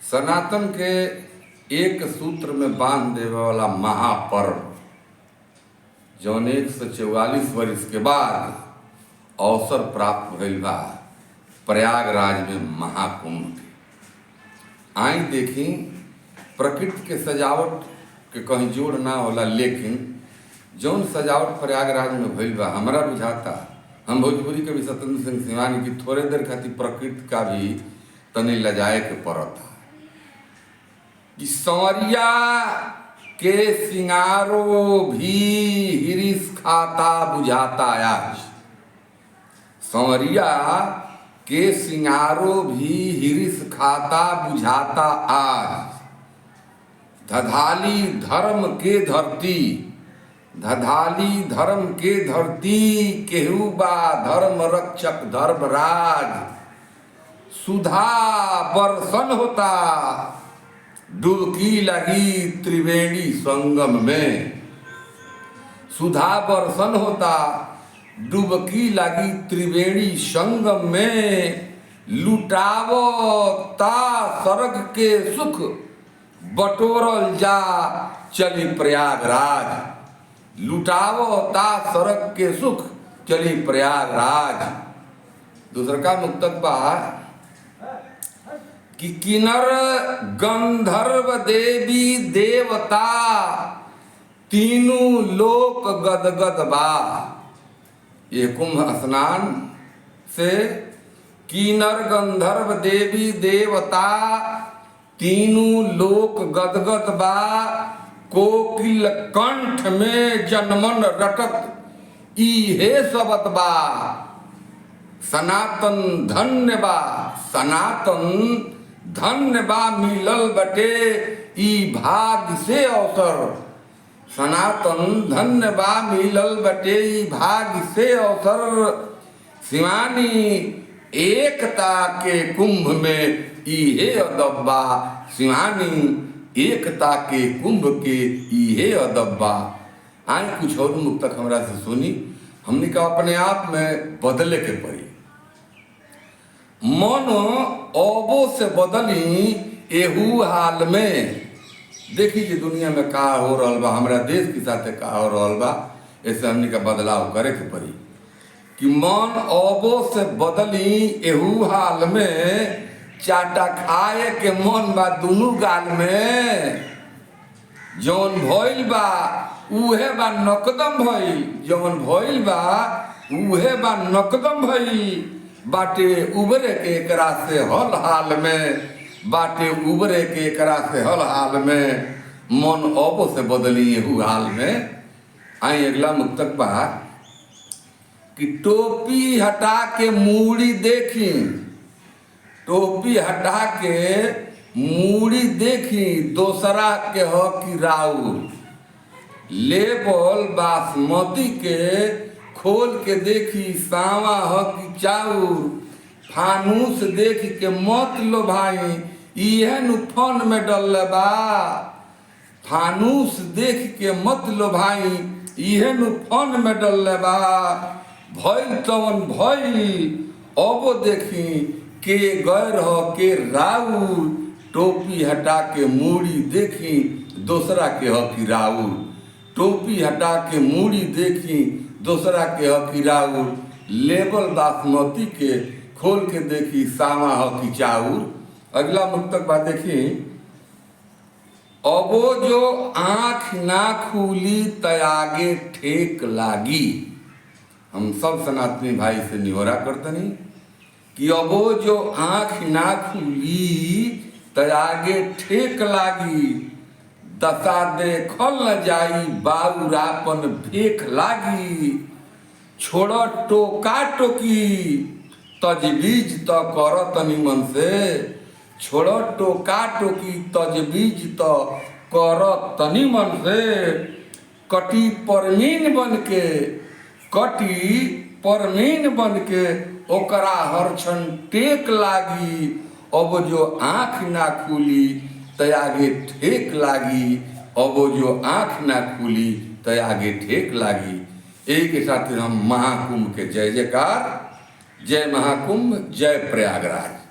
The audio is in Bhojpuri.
सनातन के एक सूत्र में बांध देवे वाला महापर्व जौन 144 वर्ष के बाद अवसर प्राप्त भइल बा प्रयागराज में महाकुंभ के। आई देखी प्रकृति के सजावट के कहीं जोड़ ना होला, लेकिन जौन सजावट प्रयागराज में भइल बा हमरा बुझाता हम भोजपुरी के भी सत्येंद्र सिंह सिवानी की थोड़े देर खातिर प्रकृति का भी तनी लजाए के पड़ता। संवरिया के सिंगारो भी हिरिस खाता बुझाता आज। संवरिया के सिंगारो भी हिरिस खाता बुझाता आज। धधाली धर्म के धरती, धधाली धर्म के धरती, केहू बा धर्म रक्षक धर्मराज। सुधा बरसन होता, डुबकी लगी त्रिवेणी संगम में। सुधा बरसन होता, डुबकी लगी त्रिवेणी संगम में। लुटावो ता स्वर्ग के सुख, बटोरल जा चली प्रयागराज। लुटावो ता स्वर्ग के सुख, चली प्रयागराज। दूसरा का मुक्तक बा कि किन्नर गंधर्व देवी देवता, तीनों लोक गदगद बा। ये कुंभ स्नान से किन्नर गंधर्व देवी देवता, तीनों लोक गदगद बा। कोकिल कंठ में जनमन रटत इहे सबत बा। सनातन धन्य बा, सनातन धन्य बा मिलल बटे ई भाग से अवसर। सनातन धन्य बा मिलल बटे ई भाग से अवसर। शिवानी एकता के कुंभ में इहे अदब बा। शिवानी एकता के कुंभ के इहे अदब बा। आई कुछ और मुक्तक हमरा से सुनी, हमने का अपने आप में बदले के पड़ी। मन ओबो से बदली एहू हाल में। देखी कि दुनिया में का हो रहा बा, हमारा देश के साथ का हो रहा बा, ऐसे हमने का बदलाव करे के पड़ी कि मन ओबो से बदली एहू हाल में। चाटा खाए के मन बा दोनों गाल में। जौन भइल बा उहे बा नकदम भइल, जौन भइल बा उहे बा नकदम भइल। बाटे उबरे के एकरा से हल हाल में, बाटे उबरे के एकरा से हल हाल में। मन ओबो से बदली एहू हाल में। आई अगला मुक्तक बा कि टोपी हटा के मूड़ी देखी, टोपी हटा के मूड़ी देखी, दोसरा के हो कि राउर। लेबल बासमती के खोल के देखी, सावा हो कि चाउर। फानूस देख के मत लो भाई, इहे नु फन में डल बा। फानूस देख के मत लो भाई, इहे नु फन में डल बा। भइल तवन भइल, अबो देखी के गैर हो के राउर। टोपी हटा के मूड़ी देखी, दोसरा के हो कि राउर। टोपी हटा के मूड़ी देखी, दोसरा के हो कि राउर। लेबल बासमती के खोल के देखी, सावा हो कि चाउर। अगला मुक्तक बात देखी। अबो जो आँख ना खुली तयागे ठेक लागी। हम सब सनातनी भाई से निहोरा करतनी कि अबो जो आँख ना खुली तयागे ठेक लागी। दशा देखल न जाई बाउरापन भेख लागी। छोड़ टोका टोकी तजवीज तो करत निमन से। छोड़ टोका टोकी तजवीज तो करत निमन से। कटी परमीन बन के, कटी परमीन बन के, ओकरा हर क्षण टेक लागी। अब जो आँख ना खुली तयागे ठेक लागी। अब जो आँख ना खुली तयागे ठेक लागी। एक के साथ हम महाकुंभ के जय जयकार। जय महाकुंभ, जय प्रयागराज।